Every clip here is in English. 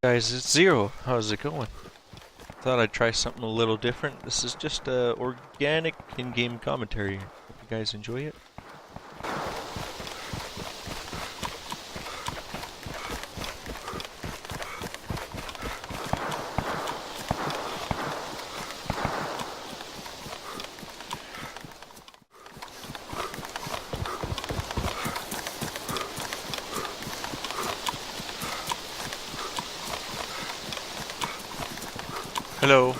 Guys, it's Zero. How's it going? Thought I'd try something a little different. This is just organic in-game commentary. Hope you guys enjoy it. Hello.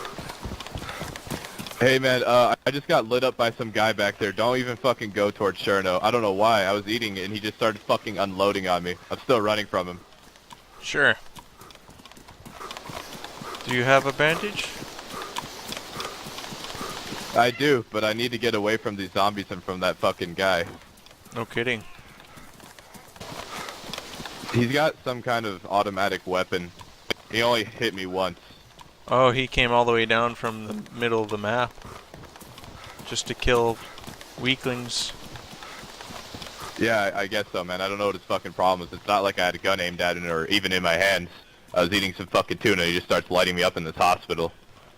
Hey man, I just got lit up by some guy back there. Don't even fucking go towards Cherno. I don't know why. I was eating and he just started fucking unloading on me. I'm still running from him. Sure. Do you have a bandage? I do, but I need to get away from these zombies and from that fucking guy. No kidding. He's got some kind of automatic weapon. He only hit me once. Oh, he came all the way down from the middle of the map. Just to kill weaklings. Yeah, I guess so, man. I don't know what his fucking problem is. It's not like I had a gun aimed at him or even in my hands. I was eating some fucking tuna. He just starts lighting me up in this hospital.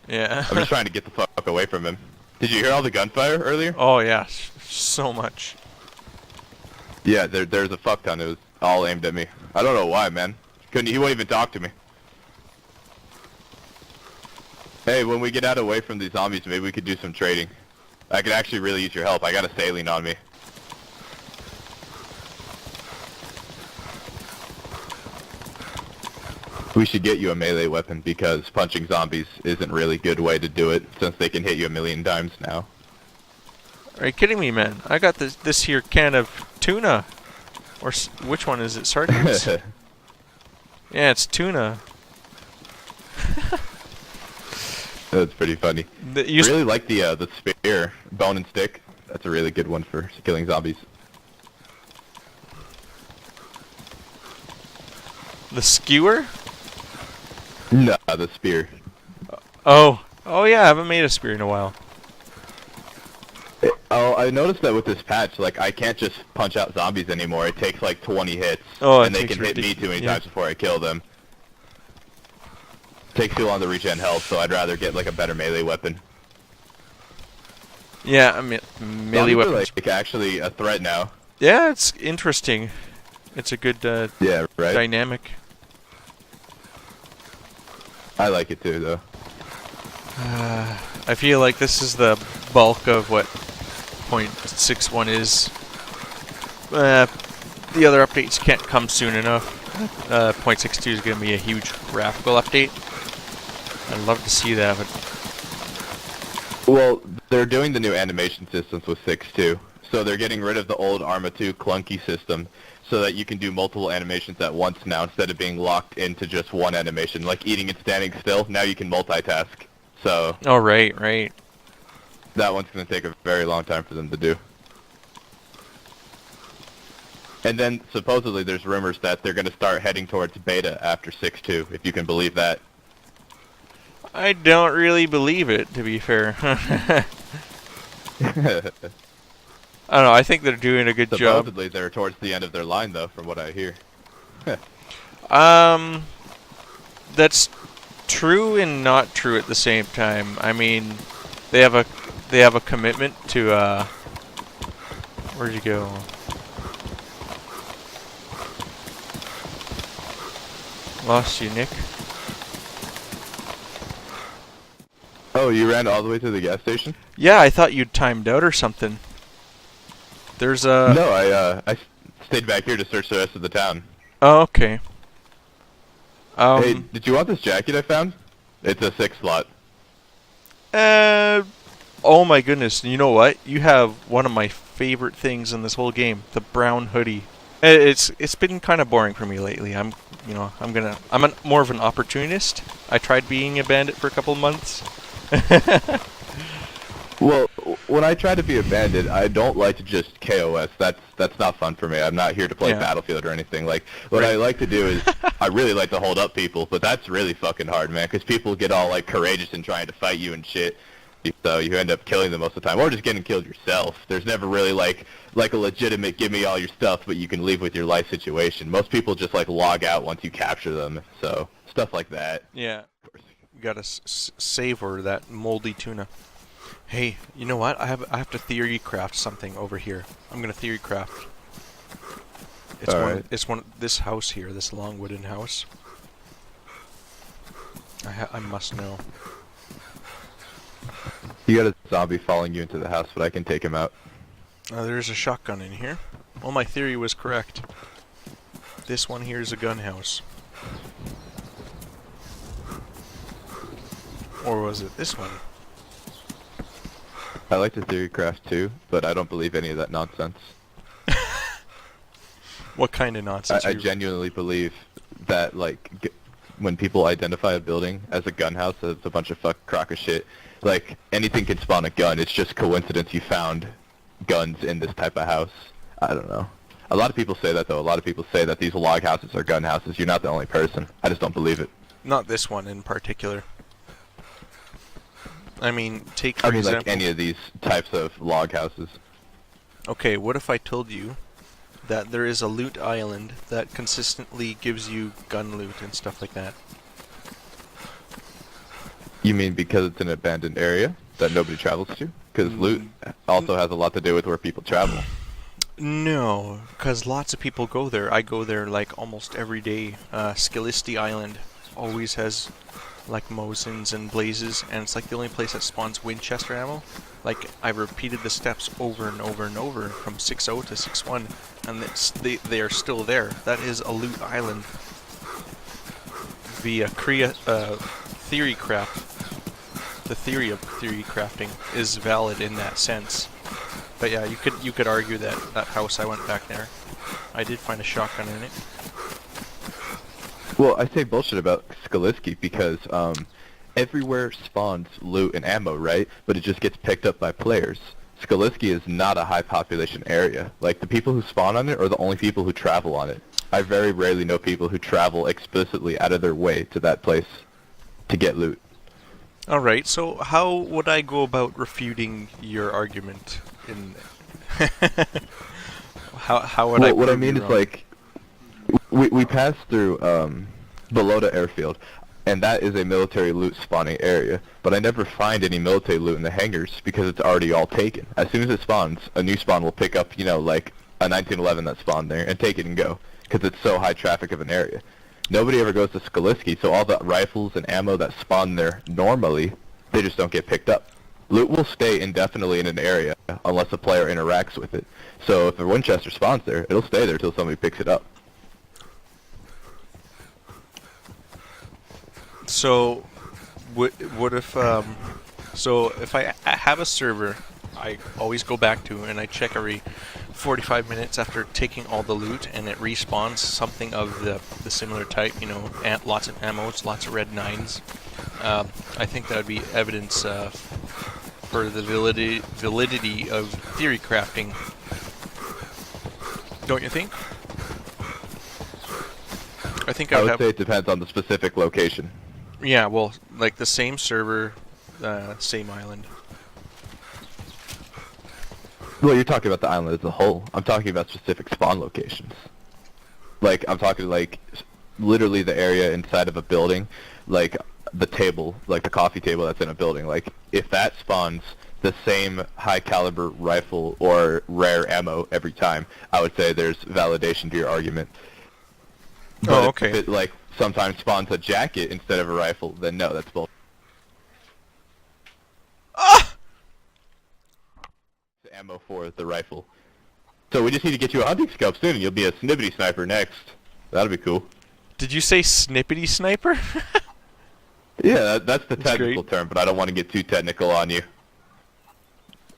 Yeah. I'm just trying to get the fuck away from him. Did you hear all the gunfire earlier? Oh yeah, so much. Yeah, there's a fuck ton. It was all aimed at me. I don't know why, man. He wouldn't even talk to me. Hey, when we get out away from these zombies, maybe we could do some trading. I could actually really use your help. I got a saline on me. We should get you a melee weapon because punching zombies isn't really a good way to do it since they can hit you a million times now. Are you kidding me, man? I got this here can of tuna. Or which one is it? Sardines? Yeah, it's tuna. That's pretty funny. I really like the spear, bone and stick. That's a really good one for killing zombies. The skewer? No, the spear. Oh yeah, I haven't made a spear in a while. Oh, I noticed that with this patch, like, I can't just punch out zombies anymore. It takes like 20 hits, and they can hit me too many times before I kill them. Takes too long to regen health, so I'd rather get like a better melee weapon. Yeah, I mean, melee weapons. Like actually a threat now. Yeah, it's interesting. It's a good yeah, right? dynamic. I like it too, though. I feel like this is the bulk of what .61 is. The other updates can't come soon enough. .62 is going to be a huge graphical update. I'd love to see that, but... Well, they're doing the new animation systems with 6.2. So they're getting rid of the old Arma 2 clunky system so that you can do multiple animations at once now instead of being locked into just one animation. Like eating and standing still, now you can multitask. So... Oh, right. That one's going to take a very long time for them to do. And then, supposedly, there's rumors that they're going to start heading towards beta after 6.2, if you can believe that. I don't really believe it, to be fair. I don't know, I think they're doing a good job. Supposedly, they're towards the end of their line, though, from what I hear. That's true and not true at the same time. I mean, they have a commitment to, where'd you go? Lost you, Nick. Oh, you ran all the way to the gas station? Yeah, I thought you'd timed out or something. There's a... No, I stayed back here to search the rest of the town. Oh, okay. Hey, did you want this jacket I found? It's a 6 slot. Oh my goodness, you know what? You have one of my favorite things in this whole game, the brown hoodie. It's been kind of boring for me lately. I'm more of an opportunist. I tried being a bandit for a couple of months. Well, when I try to be a bandit, I don't like to just KOS. That's not fun for me. I'm not here to play Battlefield or anything. Like, what I like to do is, I really like to hold up people, but that's really fucking hard, man, because people get all, like, courageous and trying to fight you and shit. so you end up killing them most of the time, or just getting killed yourself. There's never really like a legitimate give me all your stuff, but you can leave with your life situation. Most people just like log out once you capture them, so stuff like that. Yeah. You gotta savor that moldy tuna. Hey, you know what? I have to theory craft something over here. I'm gonna theory craft. It's this house here, this long wooden house. I must know. You got a zombie following you into the house, but I can take him out. There's a shotgun in here. Well, my theory was correct. This one here is a gun house. Or was it this one? I like to theory craft too, but I don't believe any of that nonsense. What kind of nonsense? I genuinely believe that like when people identify a building as a gun house, it's a bunch of crock of shit. Like anything can spawn a gun. It's just coincidence you found guns in this type of house. I don't know. A lot of people say that though. A lot of people say that these log houses are gun houses. You're not the only person. I just don't believe it. Not this one in particular. I mean, take for example, like any of these types of log houses. Okay, what if I told you that there is a loot island that consistently gives you gun loot and stuff like that? You mean because it's an abandoned area that nobody travels to? Because loot also has a lot to do with where people travel. No, because lots of people go there. I go there like almost every day. Skillisty Island always has like Mosins and Blazes, and it's like the only place that spawns Winchester ammo. Like, I've repeated the steps over and over and over from 6.0 to 6.1, and they are still there. That is a loot island. The theory craft, the theory of theory crafting is valid in that sense. But yeah, you could argue that that house, I went back there, I did find a shotgun in it. Well, I say bullshit about Skaliski because everywhere spawns loot and ammo, right? But it just gets picked up by players. Skaliski is not a high population area. Like, the people who spawn on it are the only people who travel on it. I very rarely know people who travel explicitly out of their way to that place to get loot. Alright, so how would I go about refuting your argument? How would I? What I mean is, like, we passed through Belota Airfield, and that is a military loot spawning area, but I never find any military loot in the hangars because it's already all taken. As soon as it spawns, a new spawn will pick up, you know, like a 1911 that spawned there and take it and go, because it's so high traffic of an area. Nobody ever goes to Skaliski, so all the rifles and ammo that spawn there normally, they just don't get picked up. Loot will stay indefinitely in an area unless a player interacts with it. So if a Winchester spawns there, it'll stay there until somebody picks it up. So, what if so if I have a server I always go back to and I check every 45 minutes after taking all the loot, and it respawns something of the similar type, you know, lots of ammo, lots of red 9s. I think that would be evidence for the validity of theory crafting. Don't you think? I think I would say it depends on the specific location. Yeah, well, like the same server, same island. Well, you're talking about the island as a whole. I'm talking about specific spawn locations. Like, I'm talking, like, literally the area inside of a building, like the table, like the coffee table that's in a building. Like, if that spawns the same high caliber rifle or rare ammo every time, I would say there's validation to your argument. But okay. If it, like, sometimes spawns a jacket instead of a rifle, then no, that's bull. Ah! Ammo for the rifle. So we just need to get you a hunting scope soon, and you'll be a snippety sniper next. That'll be cool. Did you say snippety sniper? Yeah, that's the technical term, but I don't want to get too technical on you.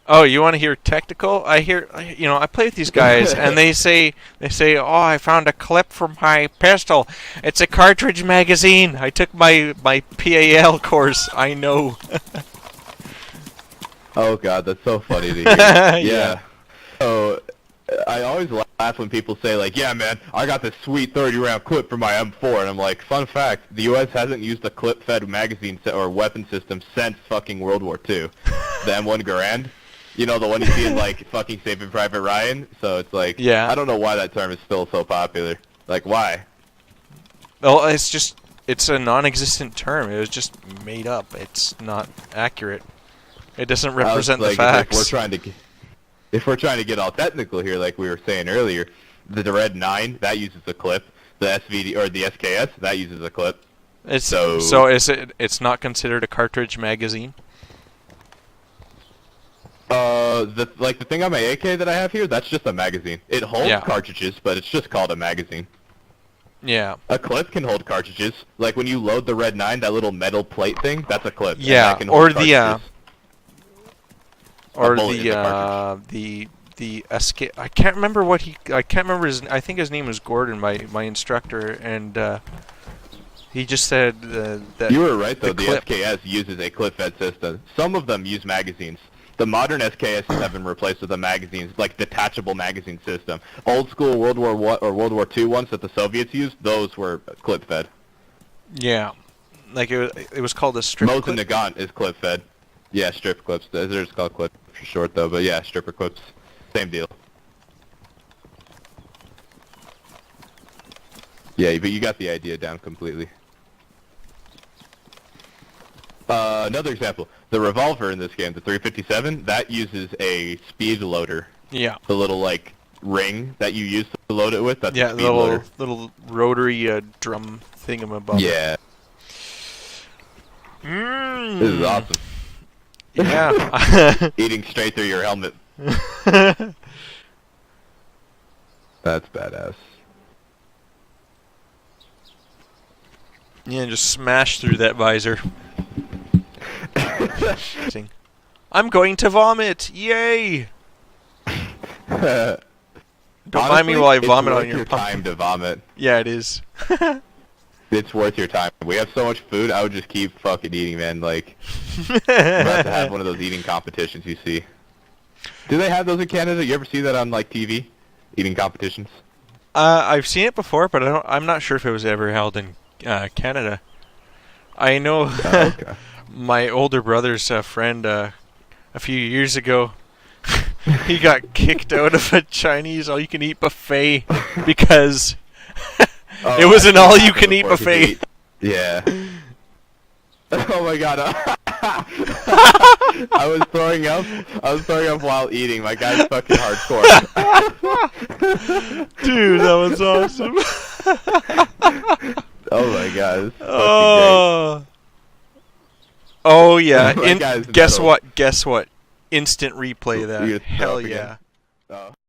Oh, you want to hear technical? I play with these guys, and they say, oh, I found a clip from my pistol. It's a cartridge magazine. I took my PAL course. I know. Oh God, that's so funny to hear. Yeah. So I always laugh laugh when people say like, yeah man, I got this sweet 30-round clip for my M4, and I'm like, fun fact, the US hasn't used a clip-fed magazine or weapon system since fucking World War II. The M1 Garand, you know, the one you see in like fucking Saving Private Ryan. So it's like, Yeah. I don't know why that term is still so popular. Like, why? Well, it's a non-existent term. It was just made up. It's not accurate. It doesn't represent the facts. If we're trying to get all technical here, like we were saying earlier, the Red 9, that uses a clip. The SVD or the SKS, that uses a clip. So it's not considered a cartridge magazine? The thing on my AK that I have here, that's just a magazine. It holds cartridges, but it's just called a magazine. Yeah. A clip can hold cartridges. Like when you load the Red 9, that little metal plate thing, that's a clip. Yeah, or the SK. I can't remember what I can't remember his. I think his name was Gordon, my instructor, and he just said that. You were right though. The clip. SKS uses a clip-fed system. Some of them use magazines. The modern SKSs have been replaced with a magazine, like detachable magazine system. Old school World War I or World War II ones that the Soviets used, those were clip-fed. Yeah, like it was called a strip clip. Mosin Nagant is clip-fed. Yeah, strip clips. They're just called clip for short though, but yeah, stripper clips. Same deal. Yeah, but you got the idea down completely. Another example, the revolver in this game, the 357, that uses a speed loader. Yeah. The little like ring that you use to load it with. That's yeah, a the speed loader. little rotary drum thingamabob. Yeah. This is awesome. Yeah. Eating straight through your helmet. That's badass. Yeah, just smash through that visor. I'm going to vomit! Yay! Don't mind me while I vomit on your pumpkin. It's worth your time to vomit. Yeah, it is. It's worth your time. We have so much food, I would just keep fucking eating, man. Like, I'm about to have one of those eating competitions you see. Do they have those in Canada? You ever see that on, like, TV? Eating competitions? I've seen it before, but I'm not sure if it was ever held in Canada. I know okay. my older brother's friend a few years ago, he got kicked out of a Chinese all-you-can-eat buffet because it was an all-you-can-eat buffet. Yeah. Oh my god. I was throwing up while eating. My guy's fucking hardcore. Dude, that was awesome. Oh my god. Oh. Oh yeah. Guess metal. what? Instant replay that. Hell yeah.